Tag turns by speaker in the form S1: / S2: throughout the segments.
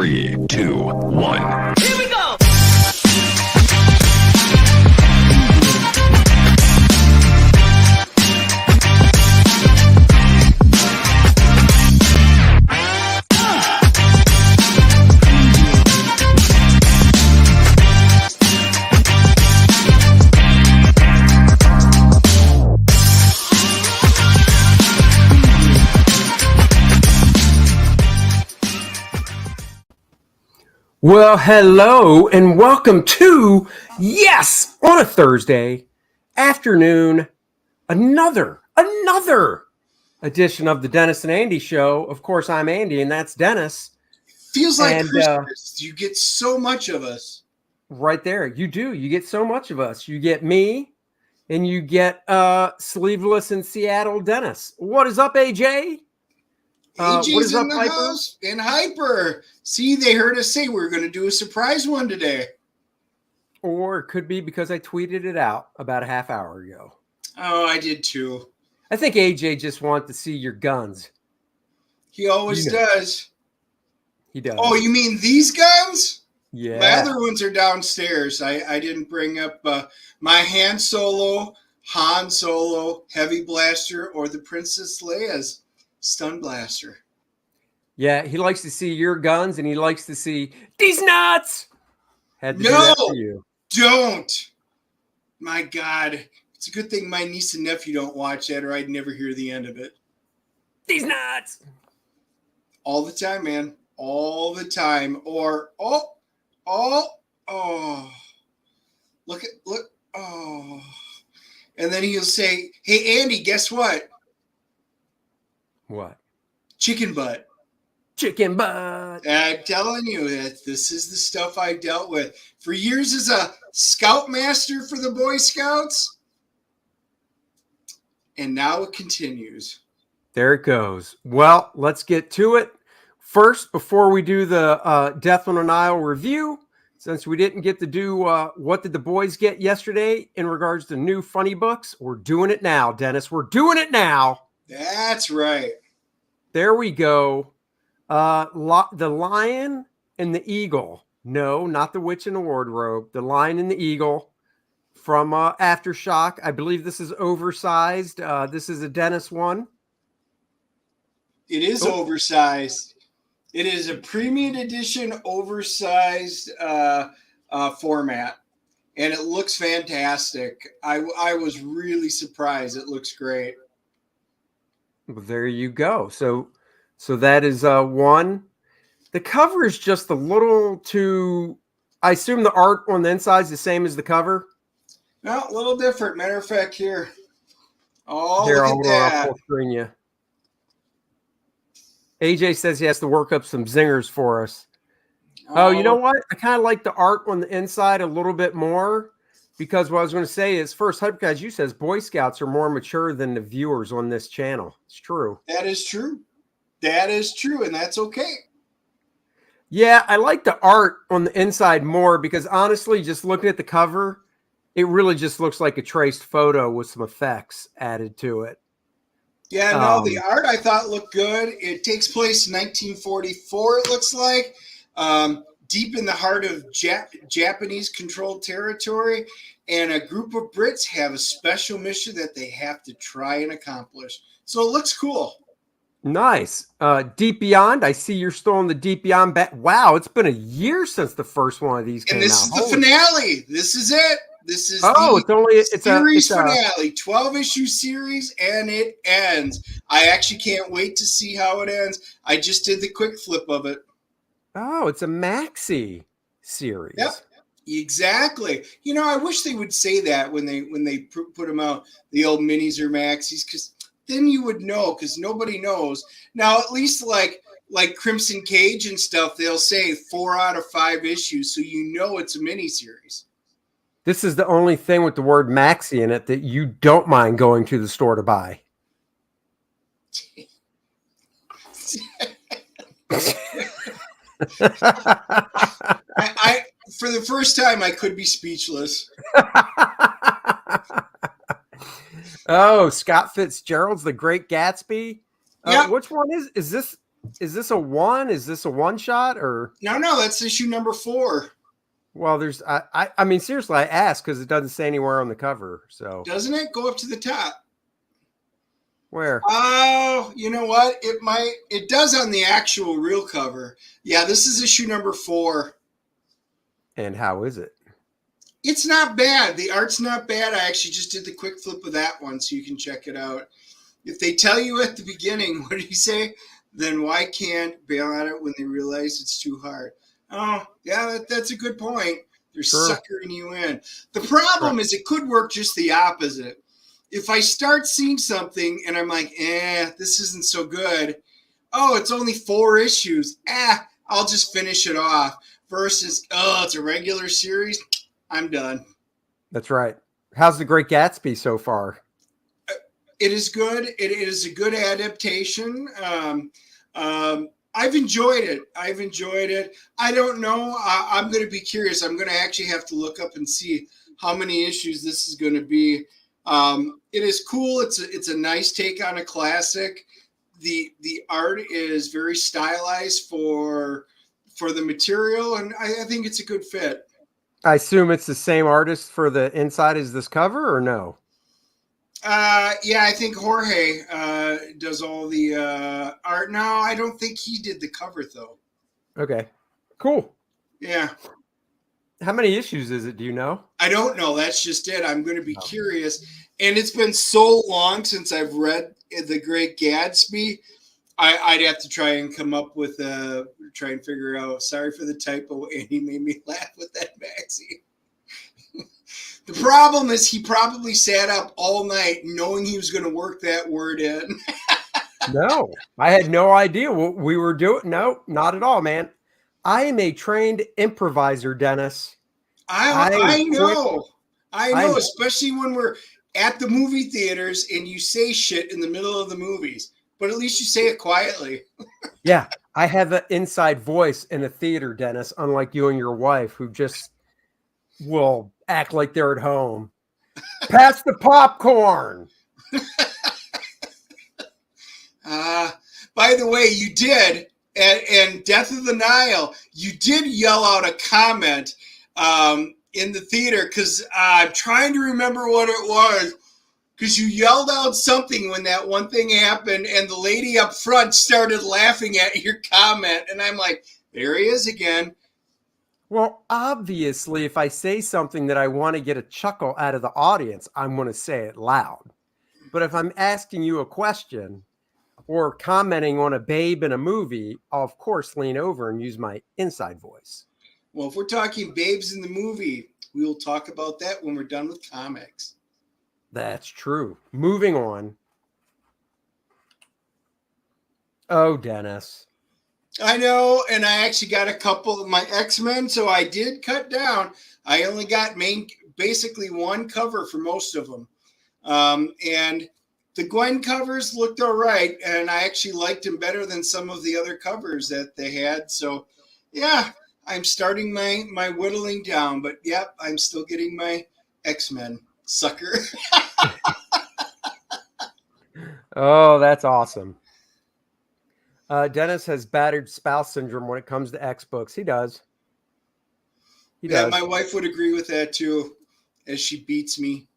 S1: 3, 2, 1.
S2: Here we go!
S3: Well, hello and welcome to, yes, on a Thursday afternoon, another edition of the Dennis and Andy Show. Of course, I'm Andy and that's Dennis.
S4: Feels like Christmas. You get so much of us.
S3: Right there. You do. You get so much of us. You get me and you get sleeveless in Seattle Dennis. What is up, AJ?
S4: AJ's
S3: what is
S4: in
S3: up,
S4: the
S3: Hyper?
S4: house and Hyper. See, they heard us say we were going to do a surprise one today.
S3: Or it could be because I tweeted it out about a half hour ago.
S4: Oh, I did too.
S3: I think AJ just wanted to see your guns.
S4: He always does.
S3: He does.
S4: Oh, you mean these guns?
S3: Yeah.
S4: My other ones are downstairs. I didn't bring up my Han Solo, Heavy Blaster, or the Princess Leia's Stun Blaster.
S3: Yeah, he likes to see your guns and he likes to see these nuts. Had to do
S4: No,
S3: that for you.
S4: don't. My God. It's a good thing my niece and nephew don't watch that or I'd never hear the end of it.
S3: These nuts.
S4: All the time, man. All the time. Or, look, And then he'll say, hey, Andy, guess what?
S3: What?
S4: Chicken butt.
S3: Chicken butt.
S4: I'm telling you that this is the stuff I dealt with for years as a scoutmaster for the Boy Scouts. And now it continues.
S3: There it goes. Well, let's get to it. First, before we do the Death on the Nile review, since we didn't get to do what did the boys get yesterday in regards to new funny books, we're doing it now, Dennis. We're doing it now.
S4: That's right.
S3: There we go. The Lion and the Eagle. No, not the Witch in the Wardrobe. The Lion and the Eagle from Aftershock. I believe this is oversized. This is a Dennis one.
S4: It is oversized. It is a premium edition oversized format. And it looks fantastic. I was really surprised. It looks great.
S3: Well, there you go. So that is one. The cover is just a little too. I assume the art on the inside is the same as the cover.
S4: No, a little different. Matter of fact, here. Oh,
S3: Here,
S4: look at that.
S3: I'll full screen you. AJ says he has to work up some zingers for us. Oh, you know what? I kind of like the art on the inside a little bit more. Because what I was going to say is, first, Hyper, as you says, Boy Scouts are more mature than the viewers on this channel. It's true.
S4: That is true. That is true, and that's okay.
S3: Yeah, I like the art on the inside more because, honestly, just looking at the cover, it really just looks like a traced photo with some effects added to it.
S4: Yeah, no, the art I thought looked good. It takes place in 1944, it looks like. Deep in the heart of Japanese-controlled territory, and a group of Brits have a special mission that they have to try and accomplish. So it looks cool.
S3: Nice. Deep Beyond. I see you're still on the Deep Beyond. Wow, it's been a year since the first one of these came out.
S4: And this is the finale. This is it. This is
S3: it's
S4: series finale, 12-issue series, and it ends. I actually can't wait to see how it ends. I just did the quick flip of it.
S3: Oh, it's a maxi series.
S4: Yep, exactly. You know, I wish they would say that when they put them out, the old minis or maxis, because then you would know, because nobody knows. Now, at least like Crimson Cage and stuff, they'll say 4 out of 5 issues, so you know it's a miniseries.
S3: This is the only thing with the word maxi in it that you don't mind going to the store to buy.
S4: I for the first time I could be speechless.
S3: Oh, Scott Fitzgerald's The Great Gatsby.
S4: Yeah.
S3: Which one is this? Is this a one? Is this a one shot or?
S4: No, that's issue number 4.
S3: Well, there's I mean seriously, I asked because it doesn't say anywhere on the cover. So
S4: Doesn't it? Go up to the top.
S3: where?
S4: Oh, you know what? It does on the actual real cover. Yeah, this is issue number 4.
S3: And how is it?
S4: It's not bad. The art's not bad. I actually just did the quick flip of that one, so you can check it out. If they tell you at the beginning, what did he say? Then why can't bail on it when they realize it's too hard? Oh, yeah, that's a good point. They're suckering you in. The problem is it could work just the opposite. If I start seeing something and I'm like, this isn't so good. Oh, it's only 4 issues. I'll just finish it off. Versus, it's a regular series. I'm done.
S3: That's right. How's the Great Gatsby so far?
S4: It is good. It is a good adaptation. I've enjoyed it. I don't know. I'm going to be curious. I'm going to actually have to look up and see how many issues this is going to be. It is cool. It's a nice take on a classic. The art is very stylized for the material, and I think it's a good fit.
S3: I assume it's the same artist for the inside as this cover, or no?
S4: Yeah, I think Jorge does all the art. No, I don't think he did the cover though.
S3: Okay, cool.
S4: Yeah.
S3: How many issues is it? Do you know?
S4: I don't know. That's just it. I'm going to be curious. And it's been so long since I've read The Great Gatsby. I'd have to try and come up with try and figure out. Sorry for the typo. Andy made me laugh with that magazine. The problem is he probably sat up all night knowing he was going to work that word in.
S3: No, I had no idea what we were doing. No, not at all, man. I am a trained improviser, Dennis.
S4: I know, especially when we're at the movie theaters and you say shit in the middle of the movies, but at least you say it quietly.
S3: Yeah, I have an inside voice in a theater, Dennis, unlike you and your wife, who just will act like they're at home. Pass the popcorn.
S4: By the way, you did, and Death of the Nile, you did yell out a comment in the theater, because I'm trying to remember what it was, because you yelled out something when that one thing happened, and the lady up front started laughing at your comment, and I'm like, there he is again.
S3: Well, obviously, if I say something that I want to get a chuckle out of the audience, I'm going to say it loud. But if I'm asking you a question or commenting on a babe in a movie, I'll, of course, lean over and use my inside voice.
S4: Well, if we're talking babes in the movie, we will talk about that when we're done with comics.
S3: That's true. Moving on. Oh, Dennis.
S4: I know, and I actually got a couple of my X-Men, so I did cut down. I only got basically one cover for most of them. And the Gwen covers looked all right, and I actually liked them better than some of the other covers that they had. So, yeah, I'm starting my whittling down, but yep, I'm still getting my X-Men, sucker.
S3: Oh, that's awesome. Dennis has battered spouse syndrome when it comes to X books. He does. He does.
S4: My wife would agree with that too, as she beats me.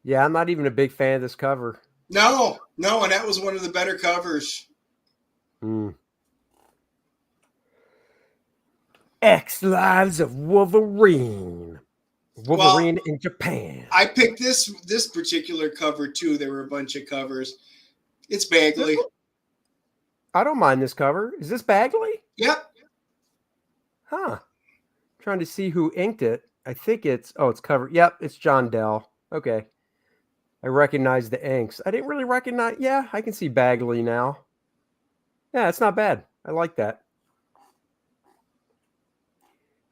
S3: Yeah, I'm not even a big fan of this cover.
S4: No, and that was one of the better covers.
S3: X Lives of Wolverine. Wolverine in Japan.
S4: I picked this particular cover too. There were a bunch of covers. It's Bagley.
S3: I don't mind this cover. Is this Bagley?
S4: Yep.
S3: Huh. Trying to see who inked it. I think it's covered. Yep, it's John Dell. Okay. I recognize the inks. I didn't really recognize. Yeah, I can see Bagley now. Yeah, it's not bad. I like that.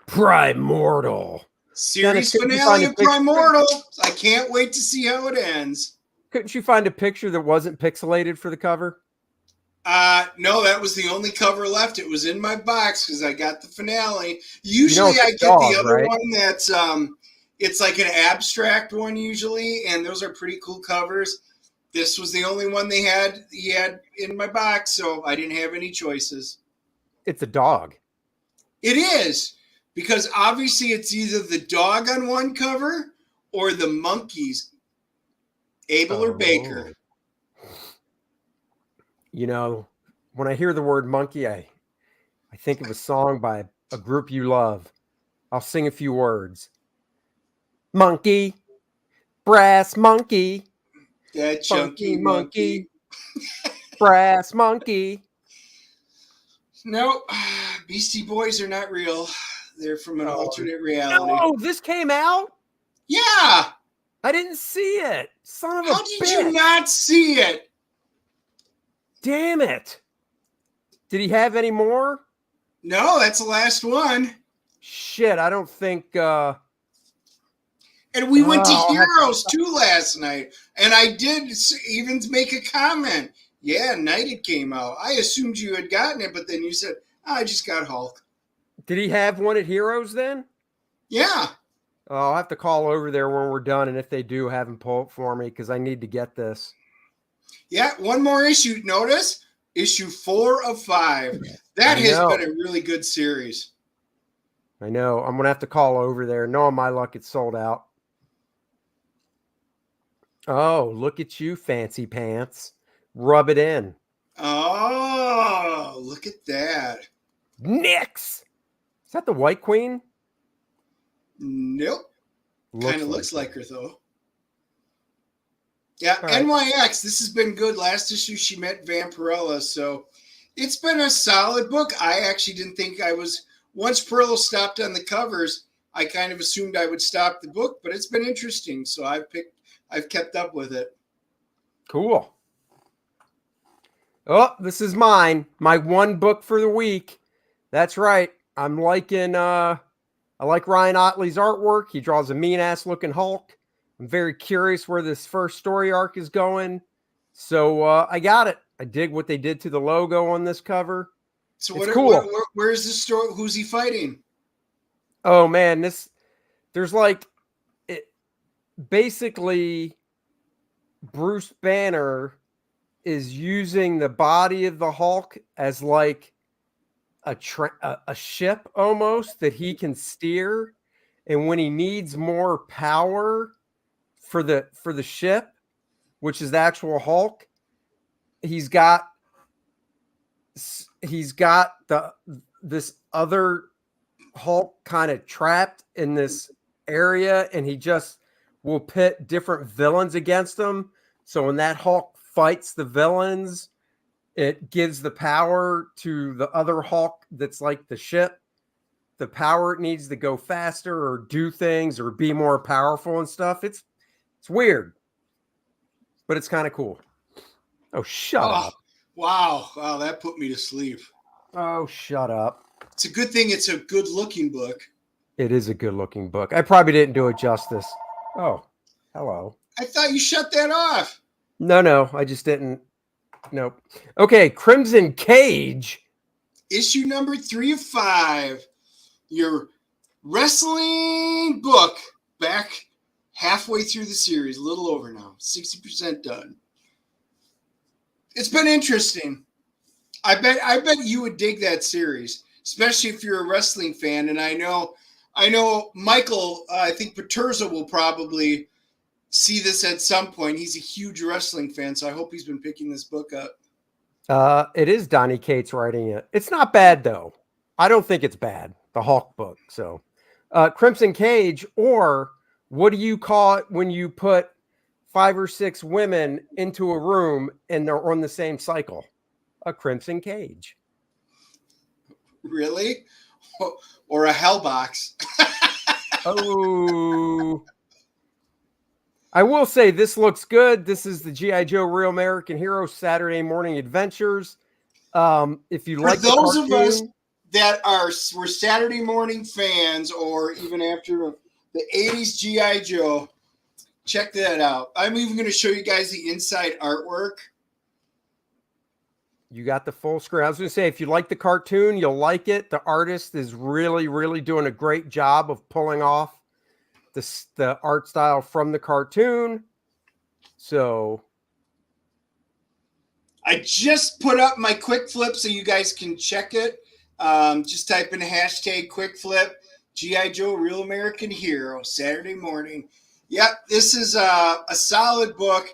S3: Primordial.
S4: Series finale of Primordial. I can't wait to see how it ends.
S3: Couldn't you find a picture that wasn't pixelated for the cover?
S4: No, that was the only cover left. It was in my box because I got the finale. Usually I get the other one that's it's like an abstract one usually, and those are pretty cool covers. This was the only one he had in my box, so I didn't have any choices.
S3: It's a dog.
S4: It is, because obviously it's either the dog on one cover or the monkeys, Abel or Baker.
S3: You know, when I hear the word monkey, I think of a song by a group you love. I'll sing a few words. Monkey, brass monkey,
S4: That chunky monkey.
S3: Brass monkey.
S4: No, Beastie Boys are not real. They're from an alternate reality.
S3: No, this came out?
S4: Yeah.
S3: I didn't see it. Son of a bitch.
S4: How did you not see it?
S3: Damn it. Did he have any more?
S4: No, that's the last one.
S3: Shit, I don't think...
S4: And we went to Heroes too last night. And I did even make a comment. Yeah, United came out. I assumed you had gotten it, but then you said, I just got Hulk.
S3: Did he have one at Heroes then?
S4: Yeah.
S3: Oh, I'll have to call over there when we're done. And if they do, have them pull it for me because I need to get this.
S4: Yeah, one more issue. Notice issue 4 of 5. That has been a really good series.
S3: I know. I'm going to have to call over there. Knowing my luck, it's sold out. Oh, look at you, fancy pants. Rub it in.
S4: Oh, look at that.
S3: Nyx. Is that the White Queen?
S4: Nope. Kind of looks like her, though. Yeah, right. NYX, this has been good. Last issue, she met Vampirella, so it's been a solid book. I actually didn't think I was... Once Pearl stopped on the covers, I kind of assumed I would stop the book, but it's been interesting, so I've kept up with it.
S3: Cool. Oh, this is mine. My one book for the week. That's right. I'm liking... I like Ryan Ottley's artwork. He draws a mean-ass looking Hulk. I'm very curious where this first story arc is going. So I got it. I dig what they did to the logo on this cover.
S4: So cool. Where's the story? Who's he fighting?
S3: Oh, man. There's like... basically, Bruce Banner is using the body of the Hulk as like a ship almost that he can steer, and when he needs more power for the ship, which is the actual Hulk, he's got this other Hulk kind of trapped in this area, and he just will pit different villains against him. So when that Hulk fights the villains, it gives the power to the other Hulk that's like the ship, the power it needs to go faster or do things or be more powerful and stuff. It's weird, but it's kind of cool. Oh, shut up.
S4: Wow, that put me to sleep.
S3: Oh, shut up.
S4: It's a good thing it's a good-looking book.
S3: It is a good-looking book. I probably didn't do it justice. Oh, hello.
S4: I thought you shut that off.
S3: No, I just didn't. Nope. Okay, Crimson Cage.
S4: Issue number 3 of 5. Your wrestling book back halfway through the series. A little over now. 60% done. It's been interesting. I bet you would dig that series, especially if you're a wrestling fan. And I know Michael, I think Peterza will probably see this at some point. He's a huge wrestling fan, so I hope he's been picking this book up.
S3: It is Donnie Cates writing it. It's not bad, though. I don't think it's bad, the Hulk book. So, Crimson Cage, or what do you call it when you put 5 or 6 women into a room and they're on the same cycle? A Crimson Cage.
S4: Really? Or a Hellbox.
S3: Oh... I will say this looks good. This is the G.I. Joe Real American Heroes Saturday Morning Adventures. If you like
S4: those of us that were Saturday morning fans, or even after the 80s G.I. Joe, check that out. I'm even going to show you guys the inside artwork.
S3: You got the full screen. I was going to say, if you like the cartoon, you'll like it. The artist is really, really doing a great job of pulling off the art style from the cartoon. So
S4: I just put up my quick flip so you guys can check it. Just type in hashtag quick flip, G.I. Joe Real American Hero, Saturday morning. Yep, this is a solid book.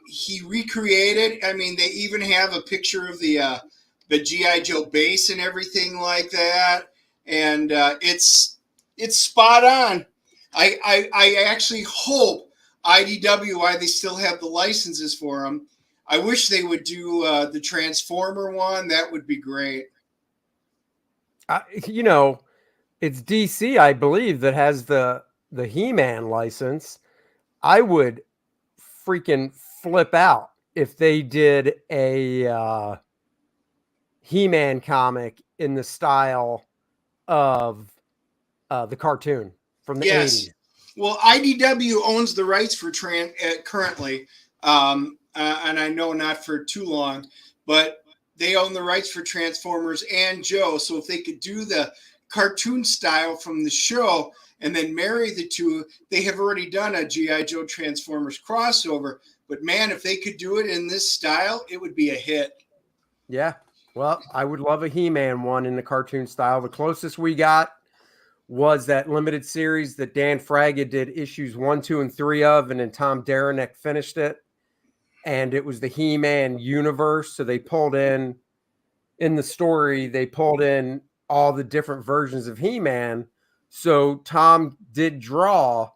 S4: He recreated, I mean, they even have a picture of the G.I. Joe base and everything like that. And it's spot on. I actually hope IDW, why they still have the licenses for them. I wish they would do the Transformer one. That would be great.
S3: You know, it's DC, I believe, that has the He-Man license. I would freaking flip out if they did a He-Man comic in the style of the cartoon from the
S4: Yes.
S3: 80s.
S4: Well, IDW owns the rights for currently, and I know not for too long, but they own the rights for Transformers and Joe. So if they could do the cartoon style from the show and then marry the two, they have already done a G.I. Joe Transformers crossover. But man, if they could do it in this style, it would be a hit.
S3: Yeah. Well, I would love a He-Man one in the cartoon style. The closest we got was that limited series that Dan Fraga did issues 1, 2, and 3 of, and then Tom Derenick finished it. And it was the He-Man universe. So they pulled in the story, they pulled in all the different versions of He-Man. So Tom did draw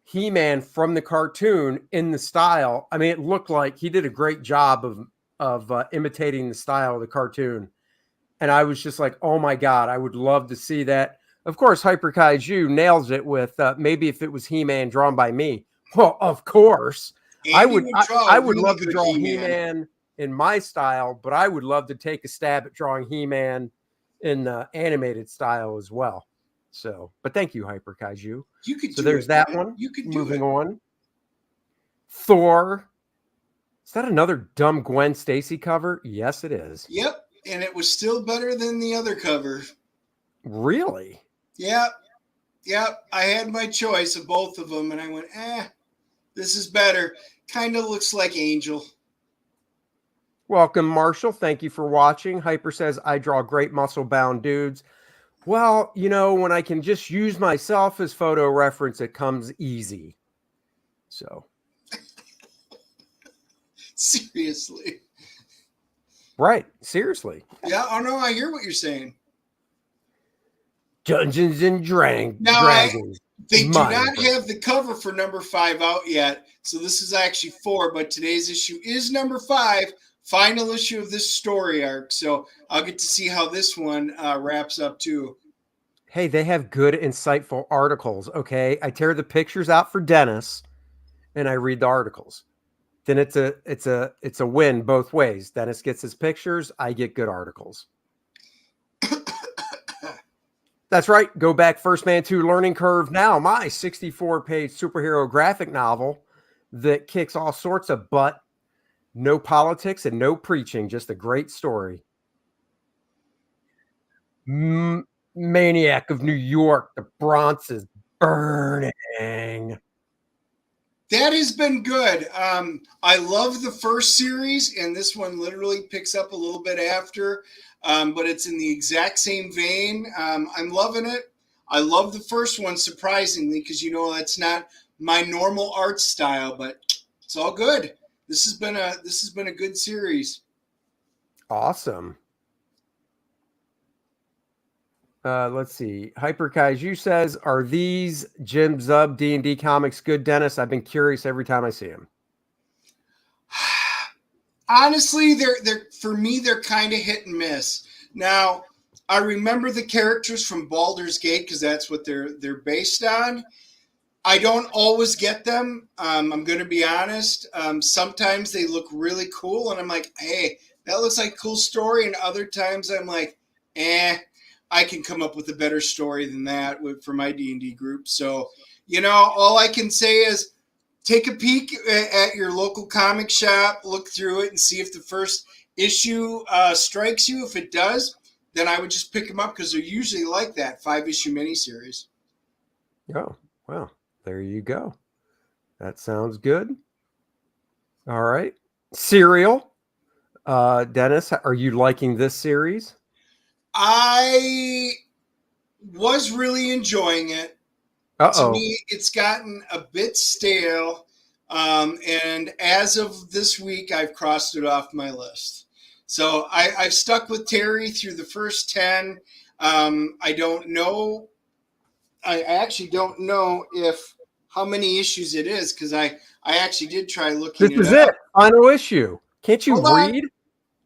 S3: He-Man from the cartoon in the style. I mean, it looked like he did a great job of imitating the style of the cartoon. And I was just like, oh my God, I would love to see that. Of course, Hyper Kaiju nails it with maybe if it was He-Man drawn by me. Well, of course. I would
S4: really
S3: love to draw
S4: He-Man.
S3: He-Man in my style, but I would love to take a stab at drawing He-Man in the animated style as well. So, but thank you, Hyper Kaiju.
S4: You could
S3: so
S4: do
S3: there's
S4: it,
S3: that
S4: man.
S3: one.
S4: You could do
S3: Moving
S4: it.
S3: on. Thor. Is that another dumb Gwen Stacy cover? Yes, it is.
S4: Yep. And it was still better than the other cover.
S3: Really?
S4: Yep. Yep. I had my choice of both of them, and I went, this is better. Kind of looks like Angel.
S3: Welcome, Marshall. Thank you for watching. Hyper says, I draw great muscle-bound dudes. Well, you know, when I can just use myself as photo reference, it comes easy. So.
S4: Seriously.
S3: Right. Seriously.
S4: Yeah. Oh, no, I hear what you're saying.
S3: Dungeons and Dragons.
S4: They do not have the cover for number 5 out yet. So this is actually 4, but today's issue is number 5, final issue of this story arc. So I'll get to see how this one wraps up too.
S3: Hey, they have good, insightful articles. Okay. I tear the pictures out for Dennis and I read the articles. Then it's a win both ways. Dennis gets his pictures. I get good articles. That's right. Go back First Man 2 Learning Curve now. My 64-page superhero graphic novel that kicks all sorts of butt. No politics and no preaching. Just a great story. Maniac of New York. The Bronx is burning.
S4: That has been good. I love the first series, and this one literally picks up a little bit after, but it's in the exact same vein. I'm loving it. I love the first one, surprisingly, because that's not my normal art style, but it's all good. This has been a good series.
S3: Awesome. Let's see. Hyper Kaiju says, "Are these Jim Zub D&D comics good, Dennis? I've been curious every time I see them."
S4: Honestly, they're for me they're kind of hit and miss. Now, I remember the characters from Baldur's Gate because that's what they're based on. I don't always get them. I'm going to be honest. Sometimes they look really cool, and I'm like, hey, that looks like a cool story. And other times I'm like, I can come up with a better story than that for my D&D group. So, all I can say is take a peek at your local comic shop, look through it, and see if the first issue strikes you. If it does, then I would just pick them up because they're usually like that 5-issue miniseries.
S3: Oh, well, there you go. That sounds good. All right. Serial. Dennis, are you liking this series?
S4: I was really enjoying it. To
S3: Uh-oh.
S4: me, it's gotten a bit stale. And as of this week, I've crossed it off my list. So I've stuck with Terry through the first 10. I don't know. I actually don't know if how many issues it is because I actually did try looking
S3: This
S4: it
S3: is
S4: up.
S3: it. Final issue. Can't you
S4: Hold on.
S3: read?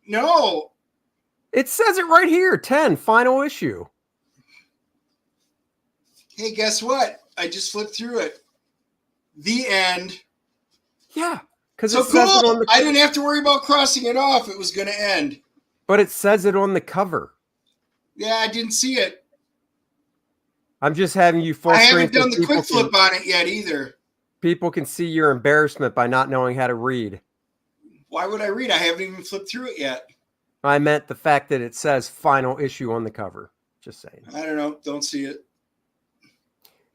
S4: No.
S3: It says it right here. 10, final issue.
S4: Hey, guess what? I just flipped through it. The end.
S3: Yeah. Because
S4: So
S3: it says it on
S4: cool.
S3: the
S4: I didn't have to worry about crossing it off. It was going to end.
S3: but it says it on the cover.
S4: Yeah, I didn't see it.
S3: I'm just having you full
S4: I
S3: screen
S4: haven't done
S3: so
S4: the quick flip on it yet either.
S3: people can see your embarrassment by not knowing how to read.
S4: Why would I read? I haven't even flipped through it yet.
S3: I meant the fact that it says final issue on the cover. Just saying.
S4: I don't know. Don't see it.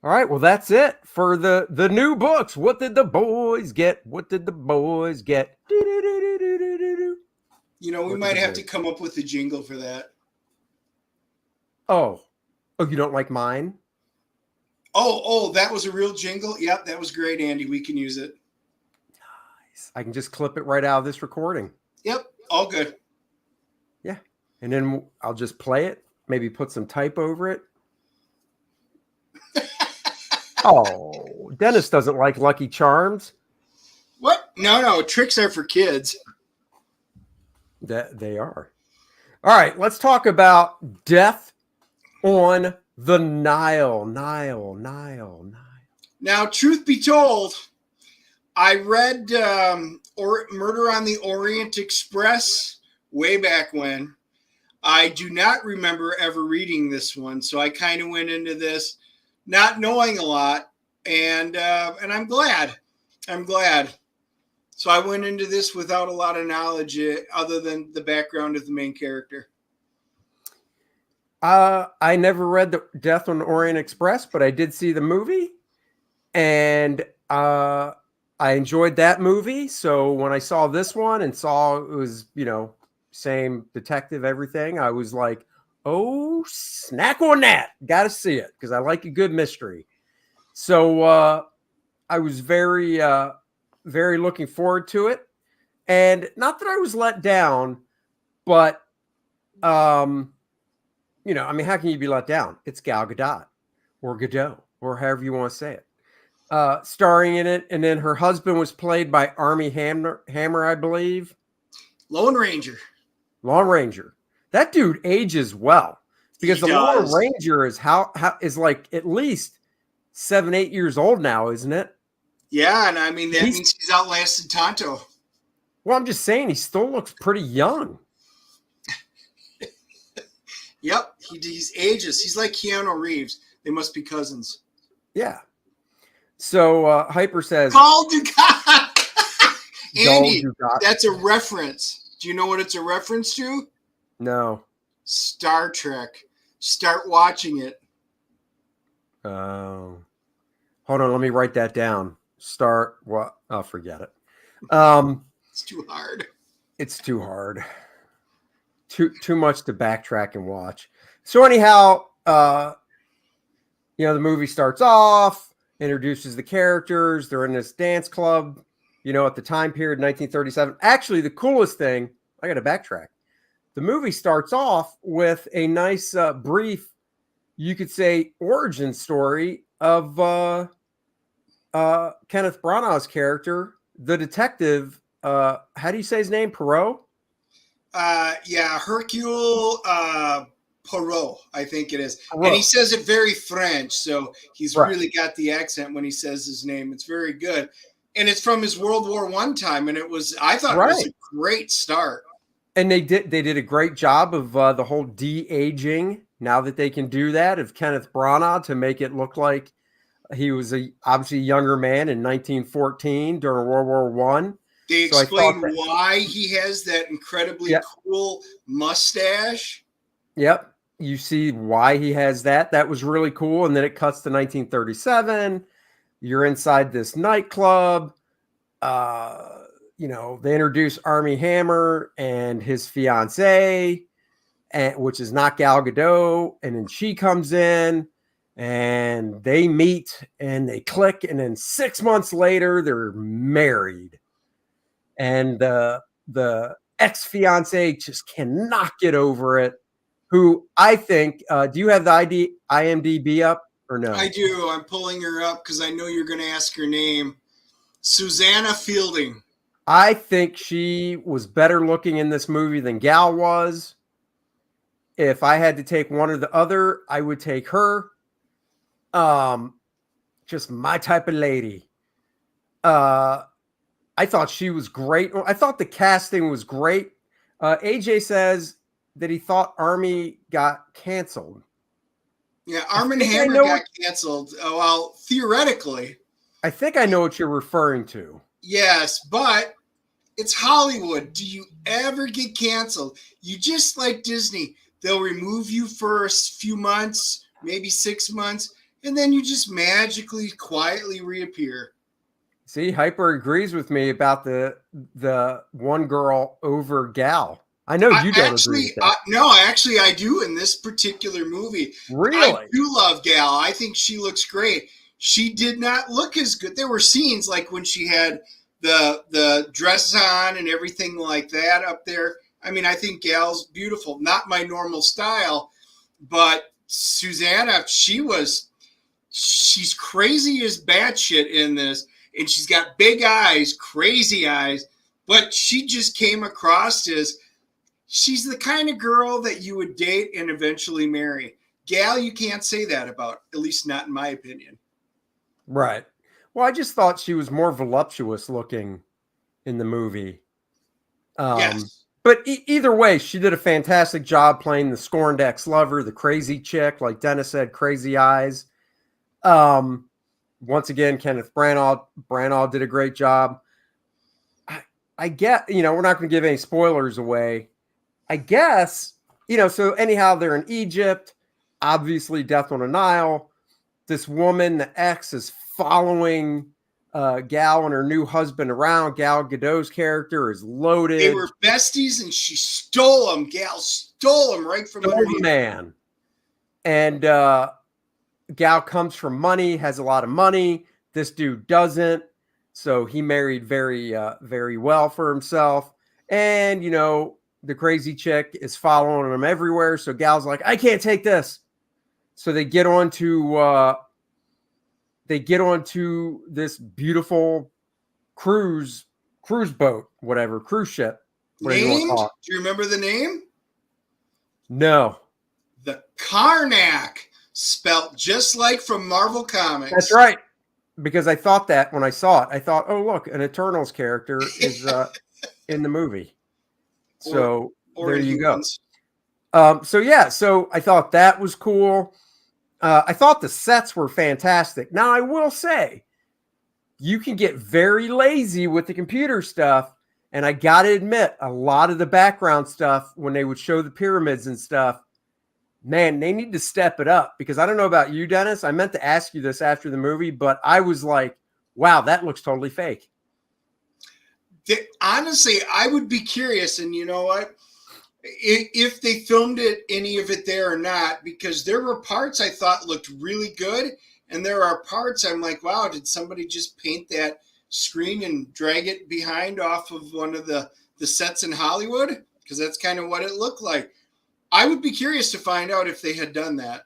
S3: All right, well, that's it for the new books. What did the boys get? What did the boys get?
S4: You know, we might have to come up with a jingle for that.
S3: Oh, you don't like mine?
S4: Oh, that was a real jingle? Yep, that was great, Andy. We can use it.
S3: Nice. I can just clip it right out of this recording.
S4: Yep, all good.
S3: Yeah, and then I'll just play it, maybe put some type over it. Oh, Dennis doesn't like Lucky Charms.
S4: What? No, tricks are for kids.
S3: That they are. All right, let's talk about Death on the Nile. Nile.
S4: Now, truth be told, I read Murder on the Orient Express way back when. I do not remember ever reading this one, so I kind of went into this not knowing a lot, and I'm glad. So I went into this without a lot of knowledge other than the background of the main character.
S3: I never read the Death on the Orient Express, but I did see the movie, and I enjoyed that movie. So when I saw this one and saw it was, same detective, everything, I was like, oh, snack on that. Got to see it because I like a good mystery. So I was very, very looking forward to it. And not that I was let down, but, how can you be let down? It's Gal Gadot or Gadot or however you want to say it. Starring in it. And then her husband was played by Armie Hammer, I believe.
S4: Lone Ranger.
S3: That dude ages well because the Lone Ranger is is like at least 7-8 years old now, isn't it?
S4: Yeah, and I mean that means he's outlasted Tonto.
S3: Well, I'm just saying he still looks pretty young.
S4: Yep, he's ages. He's like Keanu Reeves. They must be cousins.
S3: Yeah. So Hyper says,
S4: Call Dugat. Andy,
S3: Dugat.
S4: That's a reference. Do you know what it's a reference to?
S3: No.
S4: Star Trek. Start watching it.
S3: Oh. Hold on, let me write that down. Start what? I'll forget it.
S4: It's too hard.
S3: It's too hard. Too much to backtrack and watch. So anyhow, the movie starts off, introduces the characters. They're in this dance club, at the time period, 1937. Actually, the coolest thing, I got to backtrack. The movie starts off with a nice, brief, you could say, origin story of Kenneth Branagh's character, the detective. How do you say his name? Perot?
S4: Hercule Poirot, I think it is.
S3: Poirot.
S4: And he says it very French, so he's really got the accent when he says his name. It's very good. And it's from his World War I time, and I thought it was a great start. And
S3: they did a great job of the whole de-aging, now that they can do that, of Kenneth Branagh to make it look like he was obviously a younger man in 1914 during World War I.
S4: They explain why he has that incredibly cool mustache.
S3: Yep. You see why he has that. That was really cool. And then it cuts to 1937. You're inside this nightclub. they introduce Army Hammer and his fiance, which is not Gal Gadot. And then she comes in and they meet and they click. And then 6 months later, they're married. And the ex-fiance just cannot get over it. Who I think, do you have the IMDb up or no?
S4: I do. I'm pulling her up because I know you're going to ask her name. Susanna Fielding.
S3: I think she was better looking in this movie than Gal was. If I had to take one or the other, I would take her. Just my type of lady. I thought she was great. I thought the casting was great. AJ says that he thought Army got canceled.
S4: Yeah, Armand Hammer got canceled. Well, theoretically.
S3: I think I know what you're referring to.
S4: Yes, but it's Hollywood. Do you ever get canceled? You just like Disney. They'll remove you for a few months, maybe 6 months, and then you just magically, quietly reappear.
S3: See, Hyper agrees with me about the one girl over Gal. I know you don't agree with that.
S4: No, actually, I do in this particular movie.
S3: Really?
S4: I do love Gal. I think she looks great. She did not look as good. There were scenes like when she had the dress on and everything like that up there. I mean, I think Gal's beautiful. Not my normal style, but Susanna, she's crazy as batshit in this, and she's got big eyes, crazy eyes, but she just came across as she's the kind of girl that you would date and eventually marry. Gal, you can't say that about, at least not in my opinion.
S3: Right. Well, I just thought she was more voluptuous looking in the movie.
S4: Yes.
S3: But either way, she did a fantastic job playing the scorned ex-lover, the crazy chick, like Dennis said, crazy eyes. Once again, Kenneth Branagh did a great job. I get, we're not going to give any spoilers away. I guess, so anyhow, they're in Egypt, obviously Death on the Nile. This woman, the ex, is following Gal and her new husband around. Gal Gadot's character is loaded.
S4: They were besties and she stole them. Gal stole them right from underneath.
S3: Man. And Gal comes from money, has a lot of money. This dude doesn't. So he married very, very well for himself. And, the crazy chick is following him everywhere. So Gal's like, I can't take this. So they get onto this beautiful cruise boat, whatever, cruise ship.
S4: Name? Do you remember the name?
S3: No.
S4: The Karnak, spelt just like from Marvel Comics.
S3: That's right. Because I thought that when I saw it, I thought, oh, look, an Eternals character is in the movie. So there you go. So I thought that was cool. I thought the sets were fantastic. Now, I will say, you can get very lazy with the computer stuff. And I got to admit, a lot of the background stuff, when they would show the pyramids and stuff, man, they need to step it up. Because I don't know about you, Dennis. I meant to ask you this after the movie, but I was like, wow, that looks totally fake.
S4: Honestly, I would be curious. And you know what? If they filmed any of it there or not, because there were parts I thought looked really good. And there are parts I'm like, wow, did somebody just paint that screen and drag it behind off of one of the sets in Hollywood? Because that's kind of what it looked like. I would be curious to find out if they had done that.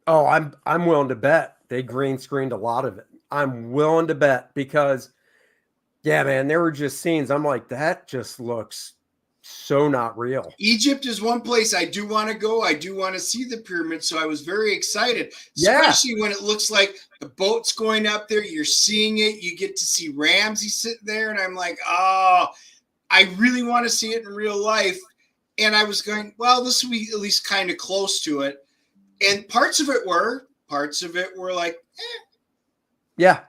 S3: Oh, I'm willing to bet they green screened a lot of it. I'm willing to bet because, yeah, man, there were just scenes. I'm like, that just looks so not real.
S4: Egypt is one place I do want to go. I do want to see the pyramids. So I was very excited, especially when it looks like the boat's going up there. You're seeing it. You get to see Ramsey sitting there. And I'm like, oh, I really want to see it in real life. And I was going, well, this will be at least kind of close to it. And parts of it were like, eh.
S3: Yeah.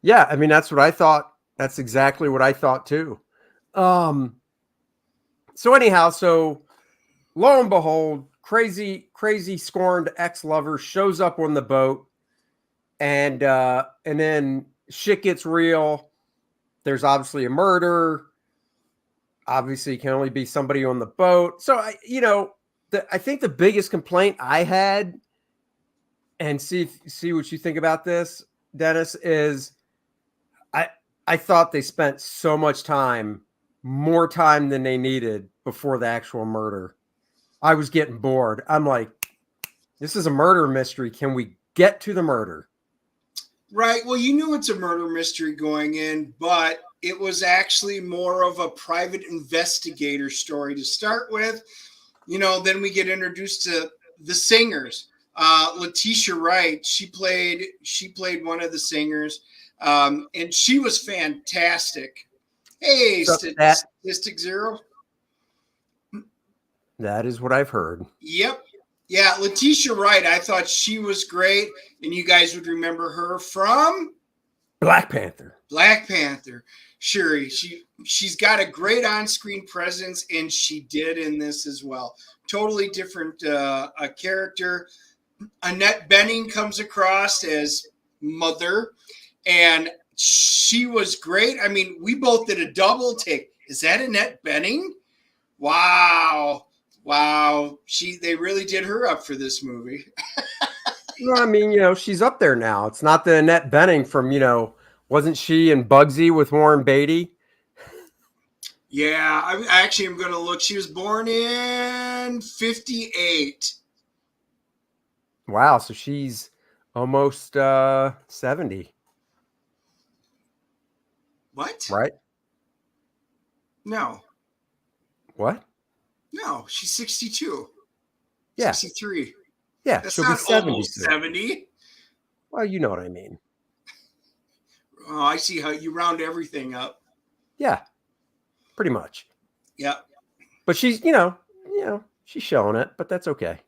S3: Yeah. I mean, that's what I thought. That's exactly what I thought too. So anyhow, lo and behold, crazy scorned ex-lover shows up on the boat and then shit gets real there's obviously a murder. Obviously, it can only be somebody on the boat. So, I think the biggest complaint I had, and see what you think about this, Dennis, is I thought they spent so much time, more time than they needed before the actual murder. I was getting bored. I'm like, this is a murder mystery. Can we get to the murder?
S4: Right. Well, you knew it's a murder mystery going in, but it was actually more of a private investigator story to start with. Then we get introduced to the singers. Letitia Wright, she played one of the singers, and she was fantastic. Hey,
S3: So
S4: Statistic Zero.
S3: That is what I've heard.
S4: Yep. Yeah, Letitia Wright, I thought she was great, and you guys would remember her from
S3: Black Panther.
S4: Black Panther. Sure, she's got a great on-screen presence, and she did in this as well. Totally different a character. Annette Bening comes across as Mother, and she was great. I mean, we both did a double take. Is that Annette Bening? Wow. They really did her up for this movie.
S3: Well, I mean, she's up there now. It's not the Annette Bening from, wasn't she in Bugsy with Warren Beatty?
S4: Yeah, I actually am going to look. She was born in 58.
S3: Wow, so she's almost 70.
S4: What?
S3: Right?
S4: No.
S3: What?
S4: No, she's 62.
S3: Yeah.
S4: 63.
S3: Yeah,
S4: That's
S3: she'll
S4: not
S3: be 70.
S4: almost 70.
S3: Well, you know what I mean.
S4: Oh, I see how you round everything up.
S3: Yeah, pretty much.
S4: Yeah.
S3: But she's, she's showing it, but that's okay.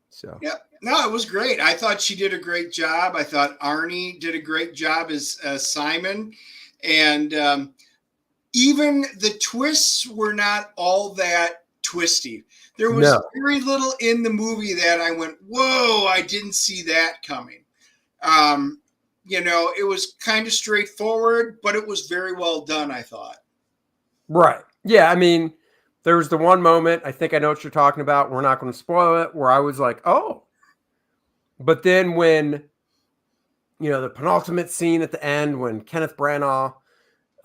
S3: So.
S4: Yeah. No, it was great. I thought she did a great job. I thought Arnie did a great job as Simon. And even the twists were not all that twisty. There was very little in the movie that I went, whoa, I didn't see that coming. It was kind of straightforward, but it was very well done, I thought.
S3: Right. Yeah, I mean, there was the one moment, I think I know what you're talking about. We're not going to spoil it, where I was like, oh. But then when, the penultimate scene at the end, when Kenneth Branagh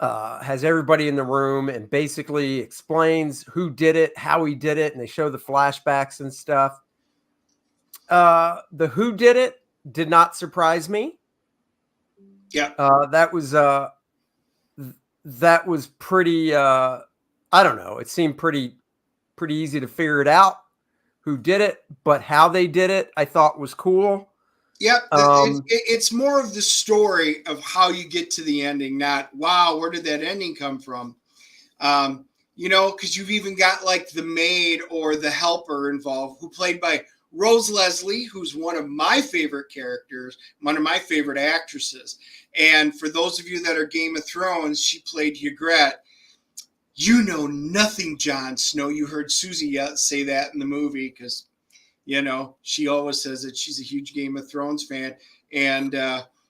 S3: has everybody in the room and basically explains who did it, how he did it, and they show the flashbacks and stuff. The who did it did not surprise me.
S4: Yeah.
S3: That was pretty, I don't know. It seemed pretty easy to figure it out who did it, but how they did it, I thought was cool.
S4: Yep. It's more of the story of how you get to the ending, not, wow, where did that ending come from? Because you've even got like the maid or the helper involved, who played by Rose Leslie, who's one of my favorite characters, one of my favorite actresses. And for those of you that are Game of Thrones, she played Ygritte. You know nothing, Jon Snow. You heard Susie say that in the movie because, she always says that she's a huge Game of Thrones fan. And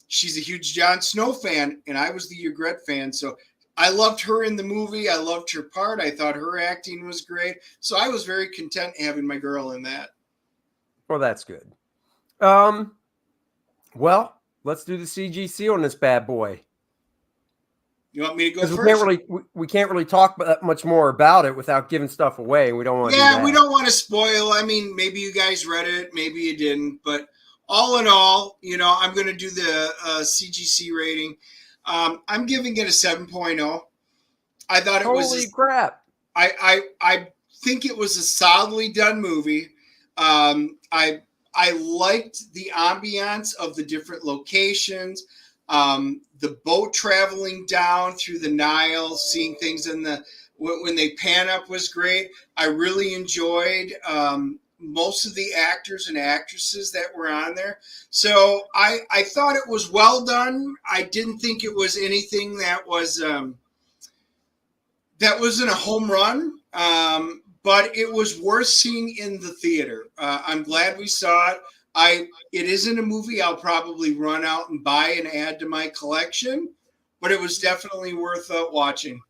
S4: she's a huge Jon Snow fan. And I was the Ygritte fan. So I loved her in the movie. I loved her part. I thought her acting was great. So I was very content having my girl in that.
S3: Well, that's good. Well, let's do the CGC on this bad boy.
S4: You want me to go first?
S3: We can't really talk much more about it without giving stuff away. And we don't want to do that.
S4: We don't want to spoil. I mean, maybe you guys read it, maybe you didn't. But all in all, I'm going to do the CGC rating. I'm giving it a 7.0. I thought it was...
S3: Holy crap.
S4: I think it was a solidly done movie. I liked the ambiance of the different locations. The boat traveling down through the Nile, seeing things when they pan up was great. I really enjoyed most of the actors and actresses that were on there. So I thought it was well done. I didn't think it was anything that wasn't a home run. But it was worth seeing in the theater. I'm glad we saw it. It isn't a movie I'll probably run out and buy and add to my collection, but it was definitely worth watching.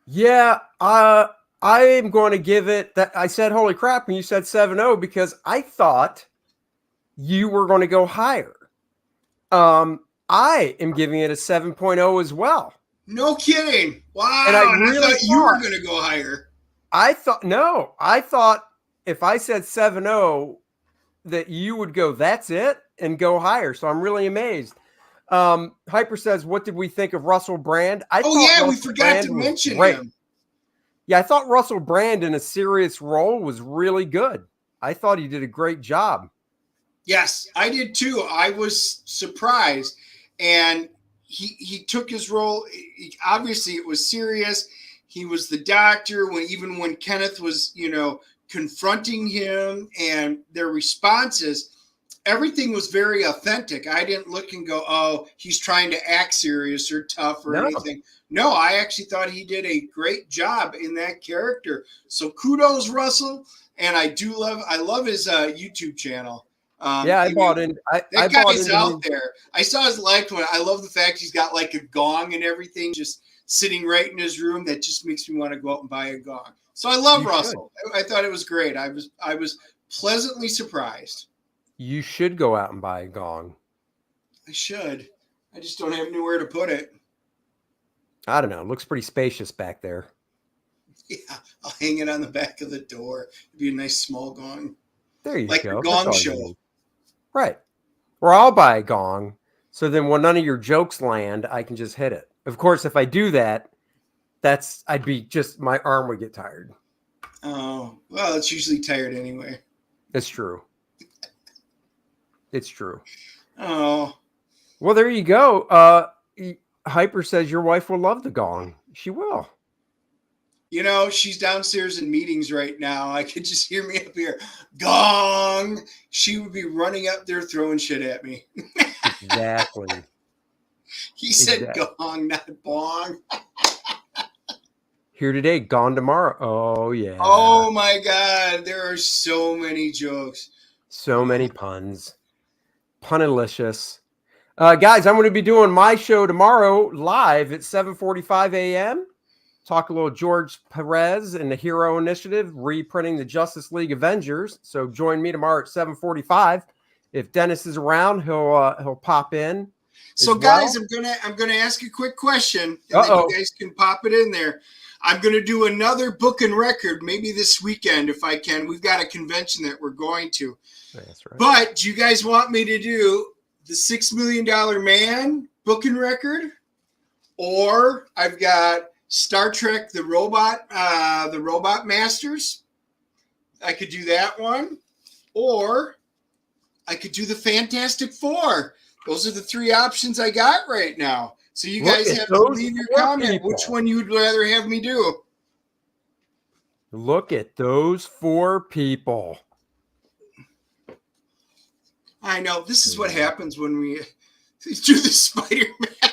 S3: Yeah, I am going to give it that. I said, holy crap, when you said 7.0, because I thought you were going to go higher. I am giving it a 7.0 as well.
S4: No kidding. Wow.
S3: And I
S4: And I
S3: really
S4: thought you were going to go higher.
S3: I thought if I said 7.0 that you would go, that's it, and go higher. So I'm really amazed. Hyper says, what did we think of Russell Brand?
S4: We forgot to mention him.
S3: Yeah, I thought Russell Brand in a serious role was really good. I thought he did a great job.
S4: Yes, I did too. I was surprised. And he took his role. Obviously, it was serious. He was the doctor even when Kenneth was, confronting him and their responses, everything was very authentic. I didn't look and go, oh, he's trying to act serious or tough or anything. No, I actually thought he did a great job in that character. So kudos, Russell. And I love his YouTube channel.
S3: I bought in.
S4: That guy's out there. I saw his live one. I love the fact he's got like a gong and everything just sitting right in his room. That just makes me want to go out and buy a gong. So I love Russell. I thought it was great. I was pleasantly surprised.
S3: You should go out and buy a gong.
S4: I should. I just don't have anywhere to put it.
S3: I don't know. It looks pretty spacious back there.
S4: Yeah, I'll hang it on the back of the door. It'd be a nice small gong.
S3: There you
S4: like
S3: go.
S4: Like a gong show.
S3: Right. Or I'll buy a gong. So then when none of your jokes land, I can just hit it. Of course, if I do that, my arm would get tired.
S4: Oh, well, it's usually tired anyway.
S3: It's true. It's true.
S4: Oh.
S3: Well, there you go. Hyper says your wife will love the gong. She will.
S4: She's downstairs in meetings right now. I could just hear me up here. Gong. She would be running up there throwing shit at me.
S3: Exactly.
S4: He said gong, not bong.
S3: Here today, gone tomorrow. Oh, yeah.
S4: Oh, my God. There are so many jokes.
S3: So many puns. Punalicious. Guys, I'm going to be doing my show tomorrow live at 7:45 a.m. Talk a little George Perez and the Hero Initiative, reprinting the Justice League Avengers. So join me tomorrow at 7:45. If Dennis is around, he'll pop in.
S4: So, guys, I'm gonna ask a quick question, and then you guys can pop it in there. I'm gonna do another book and record, maybe this weekend if I can. We've got a convention that we're going to.
S3: That's right.
S4: But do you guys want me to do the $6 Million Man book and record, or I've got Star Trek: The Robot Masters? I could do that one, or I could do the Fantastic Four. Those are the three options I got right now. So you guys have to leave your comment which one you'd rather have me do.
S3: Look at those four people.
S4: I know. This is what happens when we do the Spider-Man.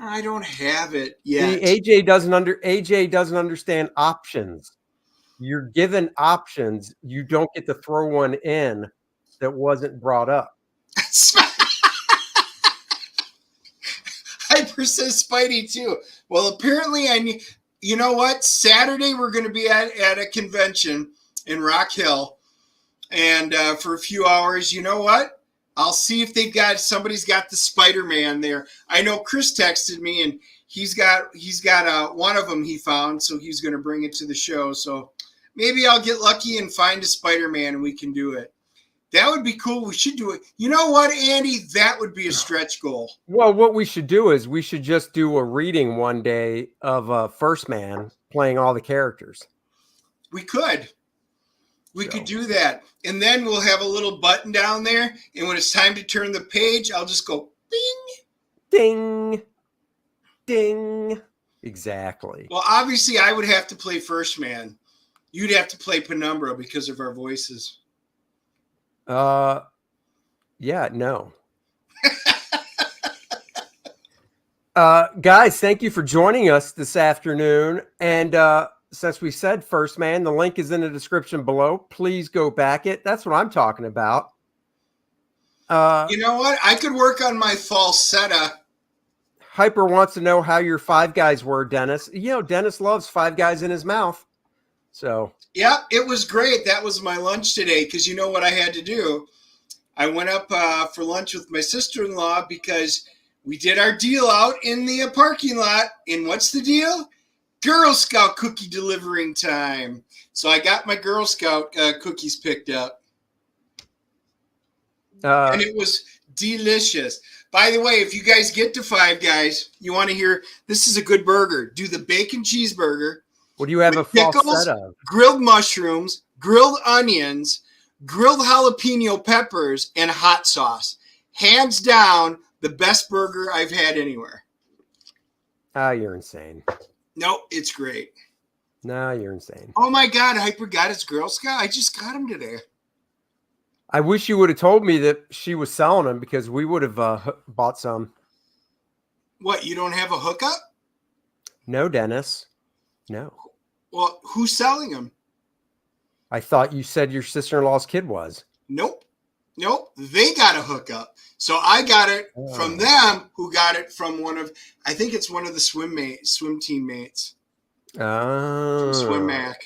S4: I don't have it yet.
S3: See, AJ doesn't understand options. You're given options. You don't get to throw one in that wasn't brought up.
S4: Hyper says Spidey too. Well, apparently you know what? Saturday we're going to be at a convention in Rock Hill, and for a few hours. You know what? I'll see if somebody's got the Spider-Man there. I know Chris texted me, and he's got one of them he found, so he's going to bring it to the show. So maybe I'll get lucky and find a Spider-Man, and we can do it. That would be cool. We should do it. You know what, Andy? That would be a stretch goal.
S3: Well, what we should do is we should just do a reading one day of First Man playing all the characters.
S4: We could. We could do that. And then we'll have a little button down there. And when it's time to turn the page, I'll just go bing.
S3: Ding. Ding. Exactly.
S4: Well, obviously, I would have to play First Man. You'd have to play Penumbra because of our voices.
S3: Yeah, no. Guys, thank you for joining us this afternoon. And since we said First Man, the link is in the description below. Please go back it. That's what I'm talking about.
S4: You know what? I could work on my falsetto.
S3: Hyper wants to know how your Five Guys were, Dennis. You know, Dennis loves Five Guys in his mouth. So
S4: yeah, it was great. That was my lunch today because you know what I had to do? I went up for lunch with my sister-in-law because we did our deal out in the parking lot. And what's the deal? Girl Scout cookie delivering time. So I got my Girl Scout cookies picked up. And it was delicious. By the way, if you guys get to Five Guys, you want to hear, this is a good burger. Do the bacon cheeseburger.
S3: What do you have a falsetto of?
S4: Grilled mushrooms, grilled onions, grilled jalapeno peppers, and hot sauce. Hands down, the best burger I've had anywhere.
S3: Ah, you're insane.
S4: No, it's great.
S3: No, you're insane.
S4: Oh my God, Hyper got his Girl Scout. I just got him today.
S3: I wish you would have told me that she was selling them because we would have bought some.
S4: What, you don't have a hookup?
S3: No, Dennis. No.
S4: Well, who's selling them?
S3: I thought you said your sister-in-law's kid was.
S4: Nope. They got a hookup. So I got it from them who got it from I think it's one of the swim team mates.
S3: Oh.
S4: Swim Mac.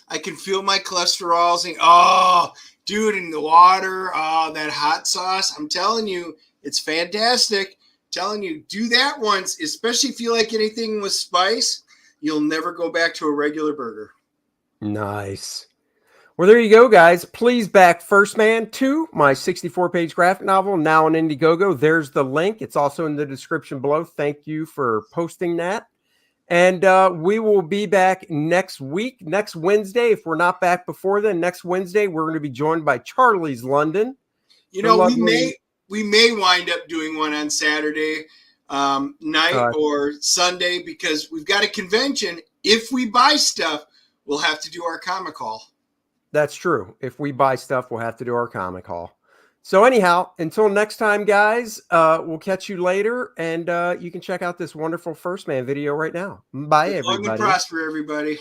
S4: I can feel my cholesterol saying, oh, dude, in the water, oh, that hot sauce. I'm telling you, it's fantastic. I'm telling you, do that once, especially if you like anything with spice. You'll never go back to a regular burger.
S3: Nice. Well, there you go, guys. Please back First Man 2, my 64-page graphic novel, now on Indiegogo. There's the link. It's also in the description below. Thank you for posting that. And we will be back next week, next Wednesday. If we're not back before then, next Wednesday, we're going to be joined by Charlie's London.
S4: You know, we may wind up doing one on Saturday night or Sunday because we've got a convention. If we buy stuff, we'll have to do our comic haul.
S3: That's true. If we buy stuff, we'll have to do our comic haul. So anyhow, until next time, guys, we'll catch you later. And you can check out this wonderful First Man video right now. Bye, everybody.
S4: Long and prosper, everybody.